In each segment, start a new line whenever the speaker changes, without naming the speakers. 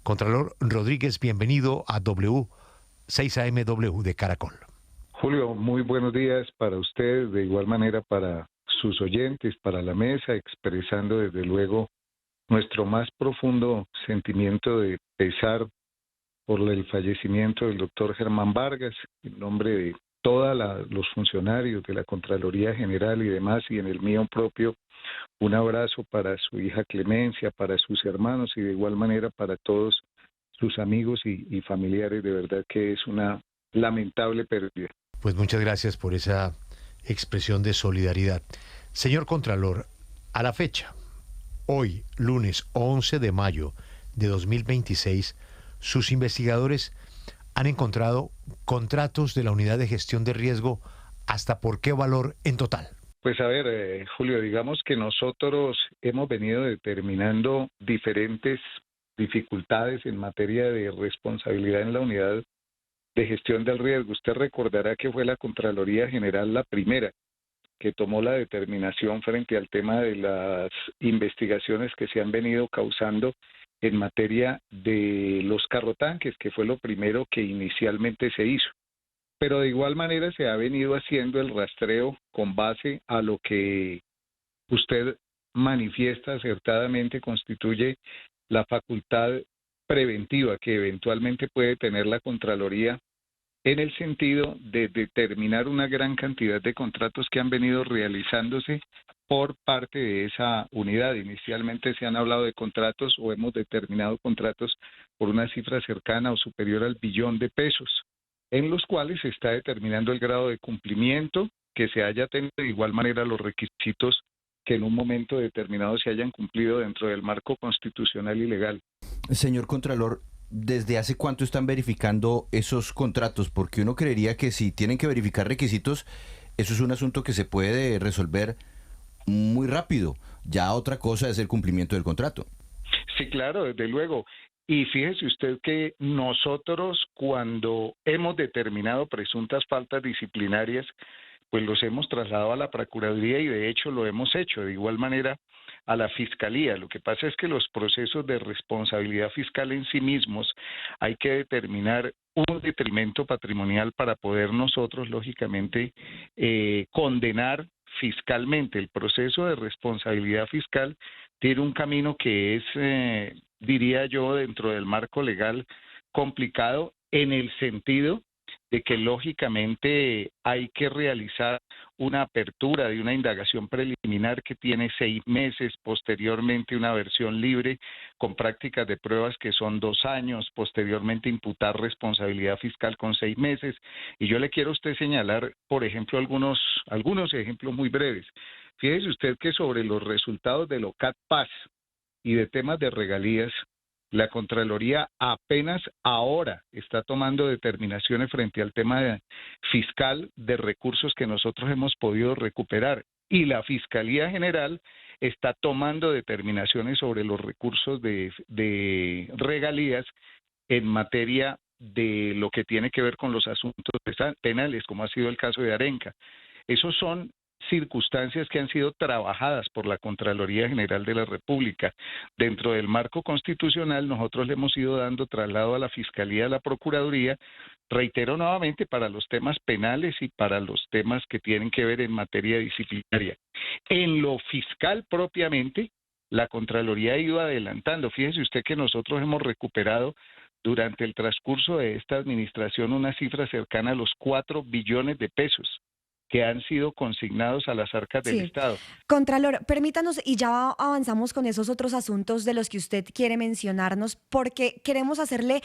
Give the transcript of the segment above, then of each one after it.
Contralor Rodríguez, bienvenido a W6AMW de Caracol.
Julio, muy buenos días para usted, de igual manera para sus oyentes, para la mesa, expresando desde luego nuestro más profundo sentimiento de pesar por el fallecimiento del doctor Germán Vargas, en nombre de todos los funcionarios de la Contraloría General y demás, y en el mío propio, un abrazo para su hija Clemencia, para sus hermanos y de igual manera para todos sus amigos y familiares. De verdad que es una lamentable pérdida.
Pues muchas gracias por esa expresión de solidaridad. Señor Contralor, a la fecha, hoy, lunes 11 de mayo de 2026, sus investigadores han encontrado contratos de la Unidad de Gestión de Riesgo. ¿Hasta por qué valor en total?
Pues a ver, Julio, digamos que nosotros hemos venido determinando diferentes dificultades en materia de responsabilidad en la Unidad de Gestión del Riesgo. Usted recordará que fue la Contraloría General la primera que tomó la determinación frente al tema de las investigaciones que se han venido causando en materia de los carrotanques, que fue lo primero que inicialmente se hizo. Pero de igual manera se ha venido haciendo el rastreo con base a lo que usted manifiesta acertadamente constituye la facultad preventiva que eventualmente puede tener la Contraloría en el sentido de determinar una gran cantidad de contratos que han venido realizándose por parte de esa unidad. Inicialmente se han hablado de contratos o hemos determinado contratos por una cifra cercana o superior al billón de pesos, en los cuales se está determinando el grado de cumplimiento, que se haya tenido de igual manera los requisitos que en un momento determinado se hayan cumplido dentro del marco constitucional y legal.
Señor Contralor, ¿desde hace cuánto están verificando esos contratos? Porque uno creería que si tienen que verificar requisitos, eso es un asunto que se puede resolver muy rápido. Ya otra cosa es el cumplimiento del contrato.
Sí, claro, desde luego. Y fíjese usted que nosotros cuando hemos determinado presuntas faltas disciplinarias, pues los hemos trasladado a la Procuraduría y de hecho lo hemos hecho. De igual manera a la Fiscalía. Lo que pasa es que los procesos de responsabilidad fiscal en sí mismos hay que determinar un detrimento patrimonial para poder nosotros, lógicamente, condenar fiscalmente. El proceso de responsabilidad fiscal tiene un camino que es, diría yo, dentro del marco legal complicado en el sentido de que lógicamente hay que realizar una apertura de una indagación preliminar que tiene 6 meses, posteriormente una versión libre con prácticas de pruebas que son 2 años, posteriormente imputar responsabilidad fiscal con 6 meses. Y yo le quiero a usted señalar, por ejemplo, algunos ejemplos muy breves. Fíjese usted que sobre los resultados del OCAT Paz y de temas de regalías, la Contraloría apenas ahora está tomando determinaciones frente al tema fiscal de recursos que nosotros hemos podido recuperar y la Fiscalía General está tomando determinaciones sobre los recursos de regalías en materia de lo que tiene que ver con los asuntos penales, como ha sido el caso de Arenca. Esos son circunstancias que han sido trabajadas por la Contraloría General de la República. Dentro del marco constitucional, nosotros le hemos ido dando traslado a la Fiscalía, a la Procuraduría, reitero nuevamente, para los temas penales y para los temas que tienen que ver en materia disciplinaria. En lo fiscal propiamente, la Contraloría ha ido adelantando. Fíjese usted que nosotros hemos recuperado durante el transcurso de esta administración una cifra cercana a los 4 billones de pesos que han sido consignados a las arcas del Estado.
Contralor, permítanos y ya avanzamos con esos otros asuntos de los que usted quiere mencionarnos, porque queremos hacerle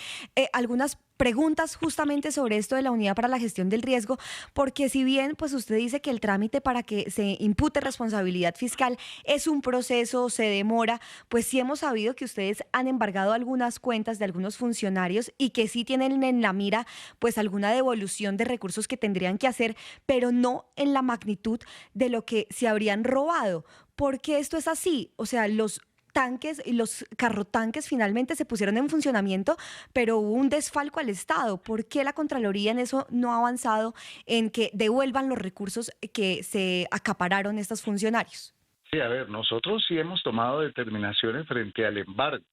algunas preguntas justamente sobre esto de la Unidad para la Gestión del Riesgo, porque si bien pues usted dice que el trámite para que se impute responsabilidad fiscal es un proceso, se demora, pues sí hemos sabido que ustedes han embargado algunas cuentas de algunos funcionarios y que sí tienen en la mira pues alguna devolución de recursos que tendrían que hacer, pero no en la magnitud de lo que se habrían robado. ¿Por qué esto es así? O sea, los tanques y los carrotanques finalmente se pusieron en funcionamiento, pero hubo un desfalco al Estado. ¿Por qué la Contraloría en eso no ha avanzado en que devuelvan los recursos que se acapararon estos funcionarios?
Sí, a ver, nosotros sí hemos tomado determinaciones frente al embargo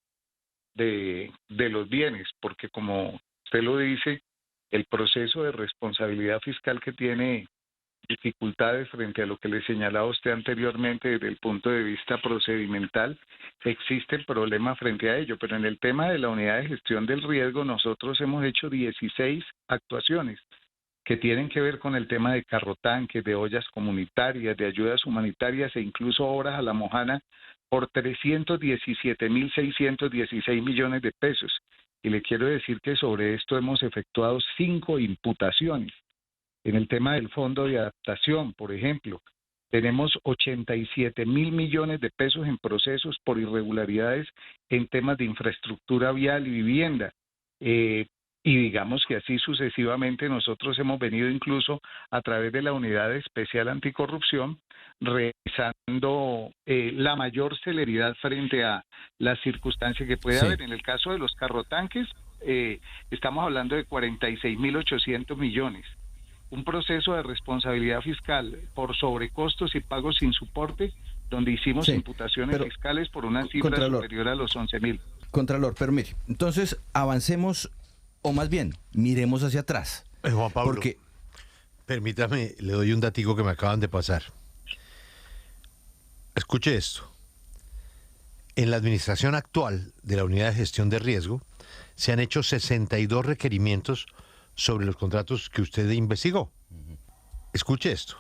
de los bienes, porque como usted lo dice, el proceso de responsabilidad fiscal que tiene dificultades frente a lo que le señalaba usted anteriormente desde el punto de vista procedimental, existe problema frente a ello, pero en el tema de la unidad de gestión del riesgo nosotros hemos hecho 16 actuaciones que tienen que ver con el tema de carrotanques, de ollas comunitarias, de ayudas humanitarias e incluso obras a la mojana por 317.616 millones de pesos. Y le quiero decir que sobre esto hemos efectuado 5 imputaciones. En el tema del fondo de adaptación, por ejemplo, tenemos 87.000 millones de pesos en procesos por irregularidades en temas de infraestructura vial y vivienda. Y digamos que así sucesivamente nosotros hemos venido incluso a través de la Unidad Especial Anticorrupción realizando la mayor celeridad frente a las circunstancias que puede haber. En el caso de los carrotanques, estamos hablando de 46.800 millones. Un proceso de responsabilidad fiscal por sobrecostos y pagos sin soporte, donde hicimos imputaciones fiscales por una cifra superior a los 11.000.
Contralor, pero mire, entonces avancemos, o más bien, miremos hacia atrás.
Juan Pablo, permítame, le doy un datico que me acaban de pasar. Escuche esto. En la administración actual de la Unidad de Gestión de Riesgo, se han hecho 62 requerimientos sobre los contratos que usted investigó. Escuche esto.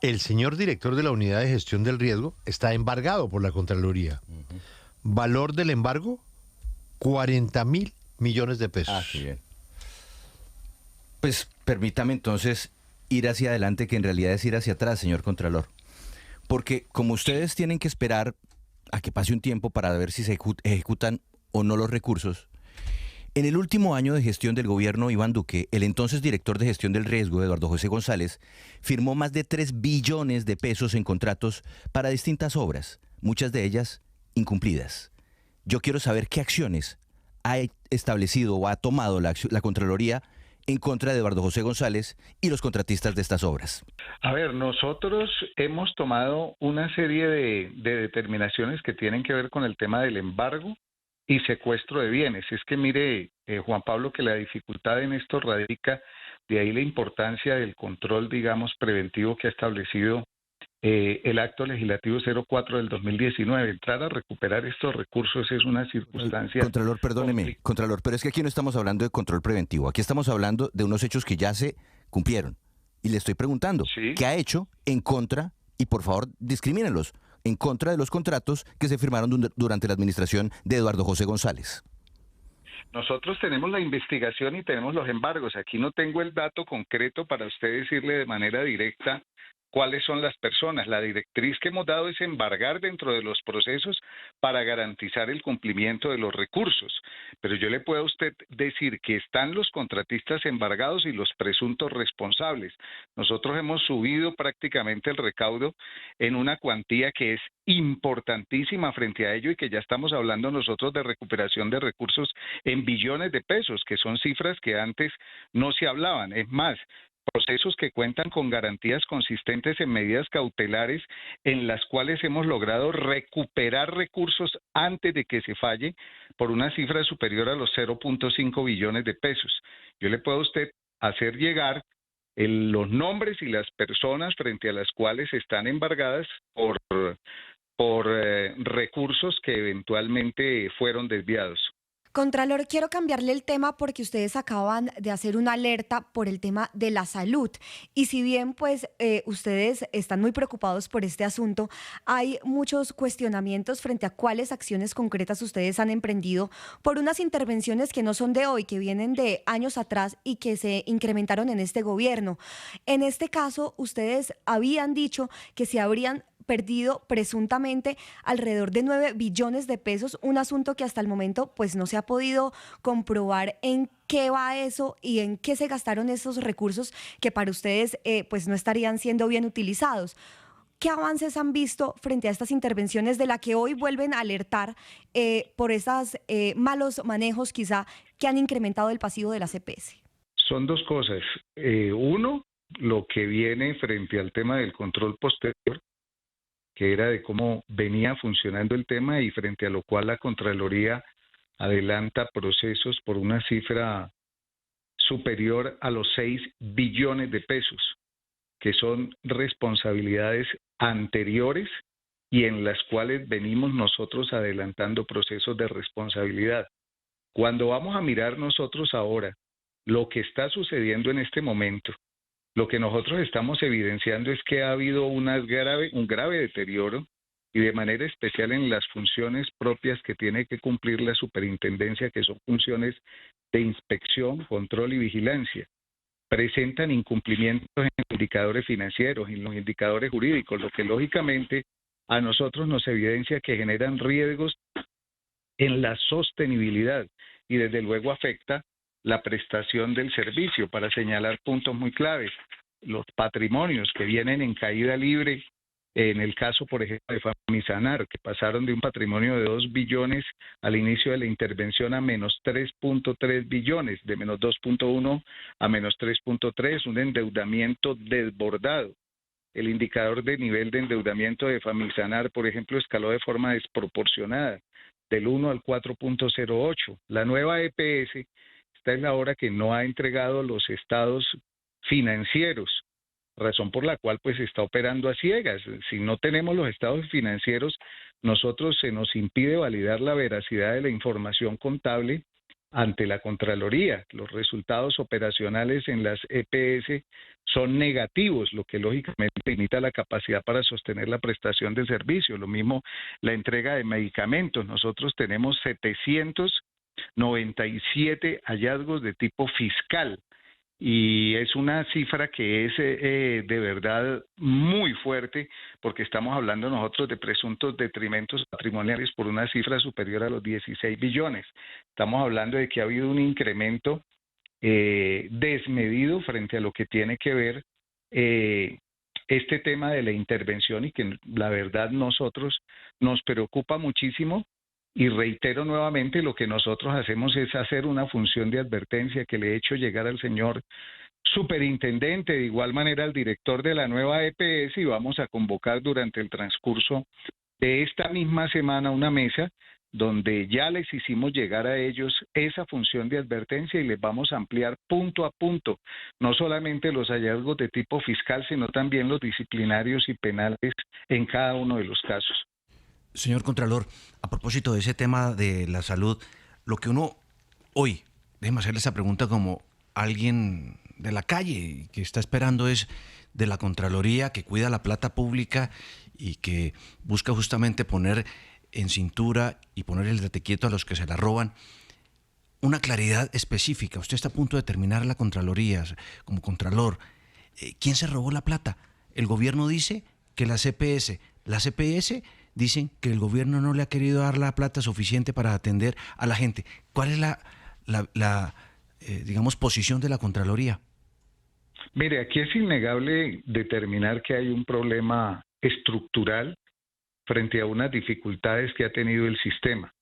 El señor director de la Unidad de Gestión del Riesgo está embargado por la Contraloría. Valor del embargo, 40.000 millones de pesos.
Sí, bien. Pues permítame entonces ir hacia adelante, que en realidad es ir hacia atrás, señor Contralor. Porque como ustedes tienen que esperar a que pase un tiempo para ver si se ejecutan o no los recursos, en el último año de gestión del gobierno Iván Duque, el entonces director de gestión del riesgo, Eduardo José González, firmó más de 3 billones de pesos en contratos para distintas obras, muchas de ellas incumplidas. Yo quiero saber qué acciones ha establecido o ha tomado la Contraloría en contra de Eduardo José González y los contratistas de estas obras.
A ver, nosotros hemos tomado una serie de determinaciones que tienen que ver con el tema del embargo y secuestro de bienes. Es que mire, Juan Pablo, que la dificultad en esto radica, de ahí la importancia del control, digamos, preventivo que ha establecido el acto legislativo 04 del 2019. Entrar a recuperar estos recursos es una circunstancia...
Contralor, perdóneme, Contralor, pero es que aquí no estamos hablando de control preventivo, aquí estamos hablando de unos hechos que ya se cumplieron. Y le estoy preguntando, ¿qué ha hecho en contra, y por favor discrimínelos, en contra de los contratos que se firmaron durante la administración de Eduardo José González?
Nosotros tenemos la investigación y tenemos los embargos. Aquí no tengo el dato concreto para usted decirle de manera directa cuáles son las personas. La directriz que hemos dado es embargar dentro de los procesos para garantizar el cumplimiento de los recursos. Pero yo le puedo a usted decir que están los contratistas embargados y los presuntos responsables. Nosotros hemos subido prácticamente el recaudo en una cuantía que es importantísima frente a ello y que ya estamos hablando nosotros de recuperación de recursos en billones de pesos, que son cifras que antes no se hablaban. Es más, procesos que cuentan con garantías consistentes en medidas cautelares en las cuales hemos logrado recuperar recursos antes de que se falle por una cifra superior a los 0.5 billones de pesos. Yo le puedo a usted hacer llegar los nombres y las personas frente a las cuales están embargadas por recursos que eventualmente fueron desviados.
Contralor, quiero cambiarle el tema porque ustedes acaban de hacer una alerta por el tema de la salud. Y si bien pues ustedes están muy preocupados por este asunto, hay muchos cuestionamientos frente a cuáles acciones concretas ustedes han emprendido por unas intervenciones que no son de hoy, que vienen de años atrás y que se incrementaron en este gobierno. En este caso, ustedes habían dicho que se habrían perdido presuntamente alrededor de 9 billones de pesos, un asunto que hasta el momento pues no se ha podido comprobar en qué va eso y en qué se gastaron esos recursos que para ustedes pues no estarían siendo bien utilizados. ¿Qué avances han visto frente a estas intervenciones de la que hoy vuelven a alertar por esos malos manejos quizá que han incrementado el pasivo de la CPS?
Son dos cosas. Uno, lo que viene frente al tema del control posterior, que era de cómo venía funcionando el tema y frente a lo cual la Contraloría adelanta procesos por una cifra superior a los 6 billones de pesos, que son responsabilidades anteriores y en las cuales venimos nosotros adelantando procesos de responsabilidad. Cuando vamos a mirar nosotros ahora lo que está sucediendo en este momento, lo que nosotros estamos evidenciando es que ha habido un grave deterioro y de manera especial en las funciones propias que tiene que cumplir la superintendencia, que son funciones de inspección, control y vigilancia. Presentan incumplimientos en los indicadores financieros, en los indicadores jurídicos, lo que lógicamente a nosotros nos evidencia que generan riesgos en la sostenibilidad y desde luego afecta la prestación del servicio. Para señalar puntos muy claves, los patrimonios que vienen en caída libre, en el caso, por ejemplo, de Famisanar, que pasaron de un patrimonio de 2 billones al inicio de la intervención a menos 3.3 billones, de menos 2.1 a menos 3.3, un endeudamiento desbordado. El indicador de nivel de endeudamiento de Famisanar, por ejemplo, escaló de forma desproporcionada, del 1 al 4.08. La nueva EPS, esta es la hora que no ha entregado los estados financieros, razón por la cual pues está operando a ciegas. Si no tenemos los estados financieros, nosotros se nos impide validar la veracidad de la información contable ante la Contraloría. Los resultados operacionales en las EPS son negativos, lo que lógicamente limita la capacidad para sostener la prestación de servicio. Lo mismo la entrega de medicamentos. Nosotros tenemos 797 hallazgos de tipo fiscal. Y es una cifra que es de verdad muy fuerte, porque estamos hablando nosotros de presuntos detrimentos patrimoniales por una cifra superior a los 16 billones. Estamos hablando de que ha habido un incremento desmedido frente a lo que tiene que ver este tema de la intervención, y que la verdad nosotros nos preocupa muchísimo. Y reitero nuevamente, lo que nosotros hacemos es hacer una función de advertencia que le he hecho llegar al señor superintendente, de igual manera al director de la nueva EPS, y vamos a convocar durante el transcurso de esta misma semana una mesa donde ya les hicimos llegar a ellos esa función de advertencia y les vamos a ampliar punto a punto, no solamente los hallazgos de tipo fiscal, sino también los disciplinarios y penales en cada uno de los casos.
Señor Contralor, a propósito de ese tema de la salud, lo que uno hoy, déjeme hacerle esa pregunta como alguien de la calle que está esperando es de la Contraloría, que cuida la plata pública y que busca justamente poner en cintura y poner el date quieto a los que se la roban, una claridad específica. Usted está a punto de terminar la Contraloría como Contralor. ¿Quién se robó la plata? El gobierno dice que la CPS, la CPS dicen que el gobierno no le ha querido dar la plata suficiente para atender a la gente. ¿Cuál es la posición de la Contraloría?
Mire, aquí es innegable determinar que hay un problema estructural frente a unas dificultades que ha tenido el sistema.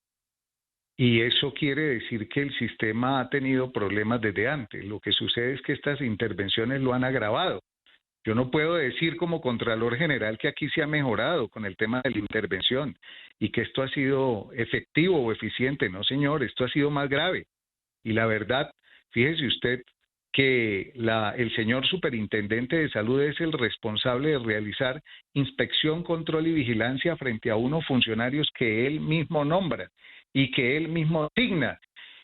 Y eso quiere decir que el sistema ha tenido problemas desde antes. Lo que sucede es que estas intervenciones lo han agravado. Yo no puedo decir como Contralor General que aquí se ha mejorado con el tema de la intervención y que esto ha sido efectivo o eficiente. No, señor, esto ha sido más grave. Y la verdad, fíjese usted que el señor superintendente de salud es el responsable de realizar inspección, control y vigilancia frente a unos funcionarios que él mismo nombra y que él mismo asigna.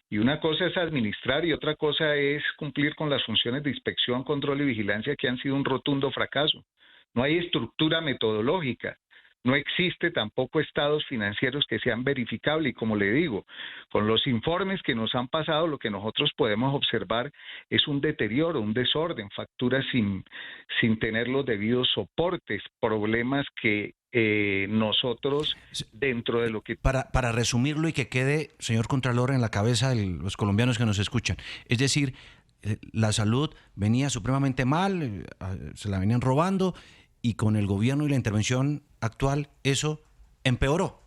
Y una cosa es administrar y otra cosa es cumplir con las funciones de inspección, control y vigilancia, que han sido un rotundo fracaso. No hay estructura metodológica, no existe tampoco estados financieros que sean verificables. Y como le digo, con los informes que nos han pasado, lo que nosotros podemos observar es un deterioro, un desorden, facturas sin tener los debidos soportes, problemas que nosotros dentro de lo que...
Para resumirlo y que quede, señor Contralor, en la cabeza de los colombianos que nos escuchan, es decir, la salud venía supremamente mal, se la venían robando, y con el gobierno y la intervención actual eso empeoró.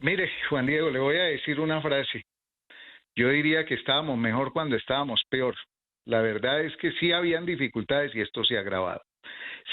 Mire, Juan Diego, le voy a decir una frase. Yo diría que estábamos mejor cuando estábamos peor. La verdad es que sí habían dificultades y esto se ha agravado.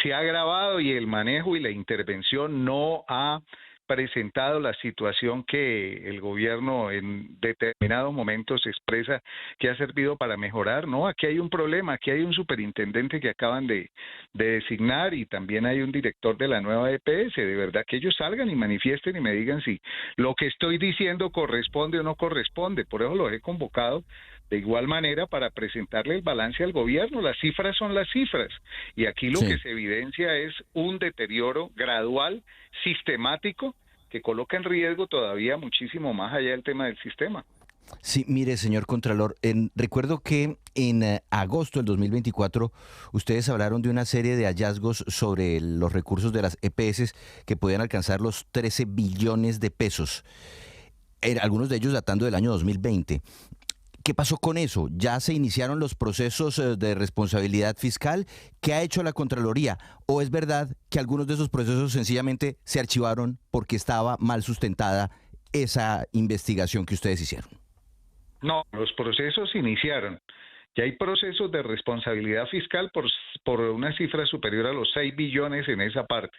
Se ha agravado y el manejo y la intervención no ha presentado la situación que el gobierno en determinados momentos expresa que ha servido para mejorar. No, aquí hay un problema, aquí hay un superintendente que acaban de designar y también hay un director de la nueva EPS. De verdad que ellos salgan y manifiesten y me digan si lo que estoy diciendo corresponde o no corresponde. Por eso los he convocado de igual manera para presentarle el balance al gobierno. Las cifras son las cifras y aquí lo que se evidencia es un deterioro gradual, sistemático, que coloca en riesgo todavía muchísimo más allá del tema del sistema.
Sí, mire, señor Contralor, recuerdo que en agosto del 2024 ustedes hablaron de una serie de hallazgos sobre los recursos de las EPS que podían alcanzar los 13 billones de pesos, algunos de ellos datando del año 2020. ¿Qué pasó con eso? ¿Ya se iniciaron los procesos de responsabilidad fiscal? ¿Qué ha hecho la Contraloría? ¿O es verdad que algunos de esos procesos sencillamente se archivaron porque estaba mal sustentada esa investigación que ustedes hicieron?
No, los procesos iniciaron. Ya hay procesos de responsabilidad fiscal por una cifra superior a los 6 billones en esa parte.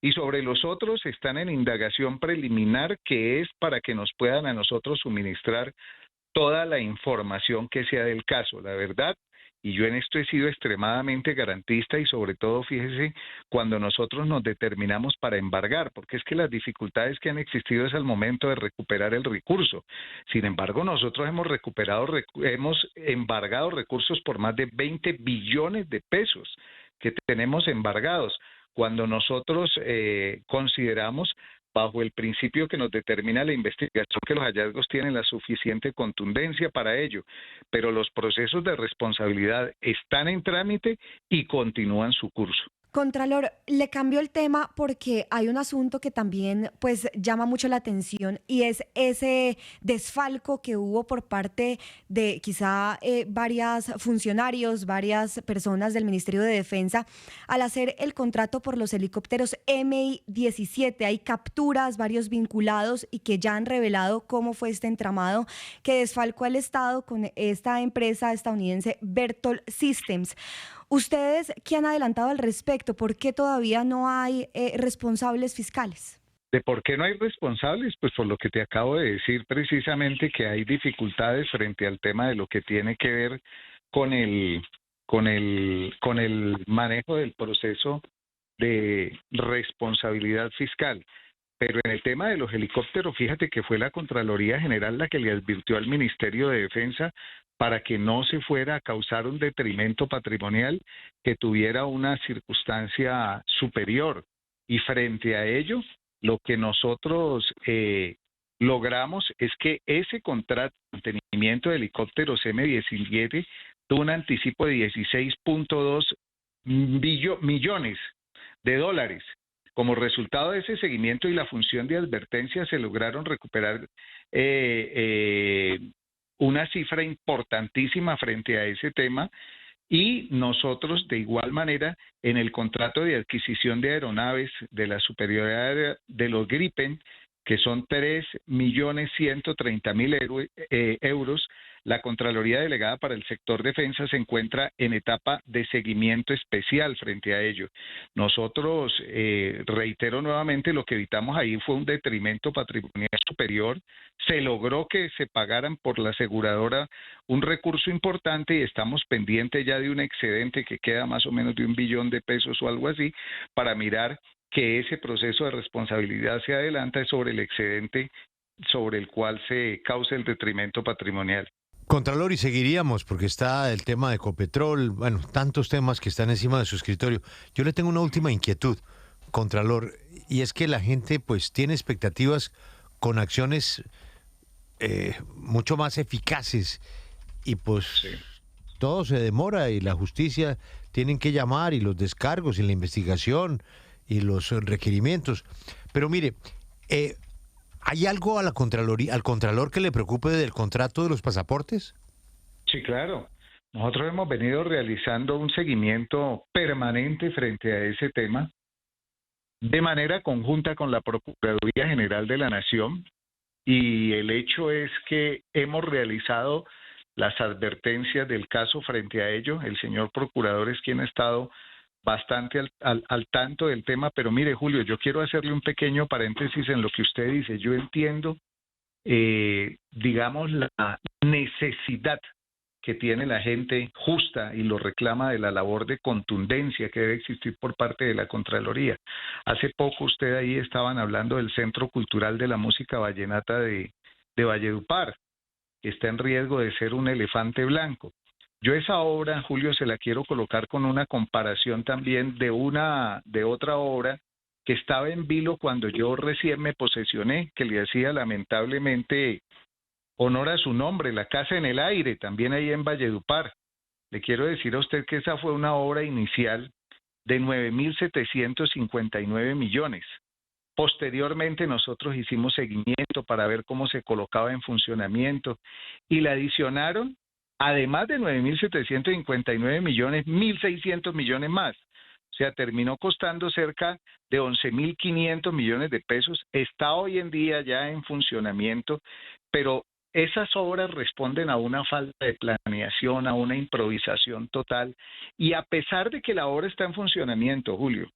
Y sobre los otros están en indagación preliminar, que es para que nos puedan a nosotros suministrar toda la información que sea del caso, la verdad. Y yo en esto he sido extremadamente garantista y sobre todo, fíjese, cuando nosotros nos determinamos para embargar, porque es que las dificultades que han existido es al momento de recuperar el recurso. Sin embargo, nosotros hemos embargado recursos por más de 20 billones de pesos que tenemos embargados. Cuando nosotros consideramos bajo el principio que nos determina la investigación que los hallazgos tienen la suficiente contundencia para ello, pero los procesos de responsabilidad están en trámite y continúan su curso.
Contralor, le cambio el tema porque hay un asunto que también pues llama mucho la atención y es ese desfalco que hubo por parte de quizá varios funcionarios, varias personas del Ministerio de Defensa al hacer el contrato por los helicópteros Mi-17. Hay capturas, varios vinculados y que ya han revelado cómo fue este entramado que desfalcó al Estado con esta empresa estadounidense Berthold Systems. ¿Ustedes qué han adelantado al respecto? ¿Por qué todavía no hay responsables fiscales?
¿De por qué no hay responsables? Pues por lo que te acabo de decir precisamente, que hay dificultades frente al tema de lo que tiene que ver con el manejo del proceso de responsabilidad fiscal. Pero en el tema de los helicópteros, fíjate que fue la Contraloría General la que le advirtió al Ministerio de Defensa para que no se fuera a causar un detrimento patrimonial que tuviera una circunstancia superior. Y frente a ello, lo que nosotros logramos es que ese contrato de mantenimiento de helicópteros M-17 tuvo un anticipo de 16.2 millones de dólares. Como resultado de ese seguimiento y la función de advertencia se lograron recuperar una cifra importantísima frente a ese tema, y nosotros de igual manera en el contrato de adquisición de aeronaves de la superioridad de los Gripen, que son 3.130.000 euros, la Contraloría Delegada para el Sector Defensa se encuentra en etapa de seguimiento especial frente a ello. Nosotros, reitero nuevamente, lo que evitamos ahí fue un detrimento patrimonial superior. Se logró que se pagaran por la aseguradora un recurso importante y estamos pendientes ya de un excedente que queda más o menos de 1 billón de pesos o algo así, para mirar que ese proceso de responsabilidad se adelanta sobre el excedente sobre el cual se causa el detrimento patrimonial.
Contralor, y seguiríamos porque está el tema de Ecopetrol, bueno, tantos temas que están encima de su escritorio. Yo le tengo una última inquietud, Contralor, y es que la gente pues tiene expectativas con acciones mucho más eficaces y pues sí, todo se demora y la justicia tienen que llamar y los descargos y la investigación y los requerimientos. Pero mire, ¿hay algo a la Contraloría, al Contralor que le preocupe del contrato de los pasaportes?
Sí, claro. Nosotros hemos venido realizando un seguimiento permanente frente a ese tema de manera conjunta con la Procuraduría General de la Nación, y el hecho es que hemos realizado las advertencias del caso frente a ello. El señor procurador es quien ha estado bastante al tanto del tema, pero mire, Julio, yo quiero hacerle un pequeño paréntesis en lo que usted dice. Yo entiendo, digamos, la necesidad que tiene la gente justa y lo reclama de la labor de contundencia que debe existir por parte de la Contraloría. Hace poco usted ahí estaban hablando del Centro Cultural de la Música Vallenata de Valledupar, que está en riesgo de ser un elefante blanco. Yo esa obra, Julio, se la quiero colocar con una comparación también de otra obra que estaba en vilo cuando yo recién me posesioné, que le hacía lamentablemente honor a su nombre, La Casa en el Aire, también ahí en Valledupar. Le quiero decir a usted que esa fue una obra inicial de 9.759 millones. Posteriormente nosotros hicimos seguimiento para ver cómo se colocaba en funcionamiento y le adicionaron, además de 9.759 millones, 1.600 millones más. O sea, terminó costando cerca de 11.500 millones de pesos. Está hoy en día ya en funcionamiento, pero esas obras responden a una falta de planeación, a una improvisación total. Y a pesar de que la obra está en funcionamiento, Julio,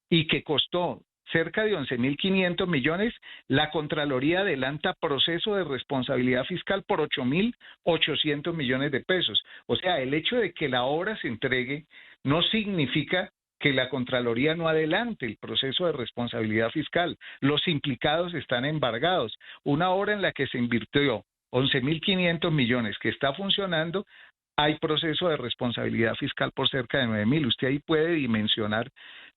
y que costó cerca de 11.500 millones, la Contraloría adelanta proceso de responsabilidad fiscal por 8.800 millones de pesos. O sea, el hecho de que la obra se entregue no significa que la Contraloría no adelante el proceso de responsabilidad fiscal. Los implicados están embargados. Una obra en la que se invirtió 11.500 millones que está funcionando, hay proceso de responsabilidad fiscal por cerca de 9.000. Usted ahí puede dimensionar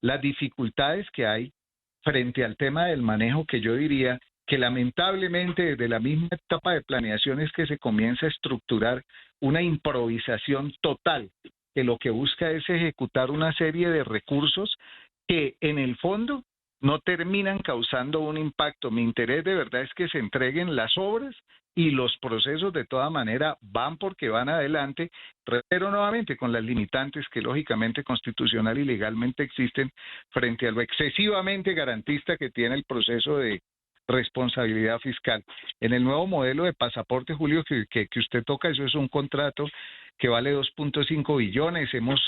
las dificultades que hay frente al tema del manejo, que yo diría que lamentablemente desde la misma etapa de planeación es que se comienza a estructurar una improvisación total, que lo que busca es ejecutar una serie de recursos que en el fondo no terminan causando un impacto. Mi interés de verdad es que se entreguen las obras y los procesos de toda manera van porque van adelante, pero nuevamente con las limitantes que lógicamente constitucional y legalmente existen frente a lo excesivamente garantista que tiene el proceso de responsabilidad fiscal. En el nuevo modelo de pasaporte, Julio, que usted toca, eso es un contrato que vale 2.5 billones, hemos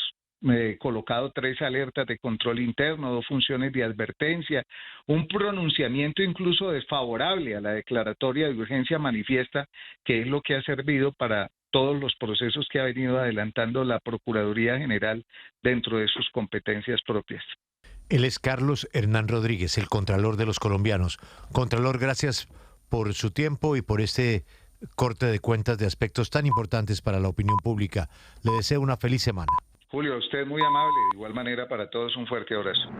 colocado 3 alertas de control interno, 2 funciones de advertencia, un pronunciamiento incluso desfavorable a la declaratoria de urgencia manifiesta, que es lo que ha servido para todos los procesos que ha venido adelantando la Procuraduría General dentro de sus competencias propias.
Él es Carlos Hernán Rodríguez, el Contralor de los colombianos. Contralor, gracias por su tiempo y por este corte de cuentas de aspectos tan importantes para la opinión pública. Le deseo una feliz semana.
Julio, usted muy amable, de igual manera para todos un fuerte abrazo.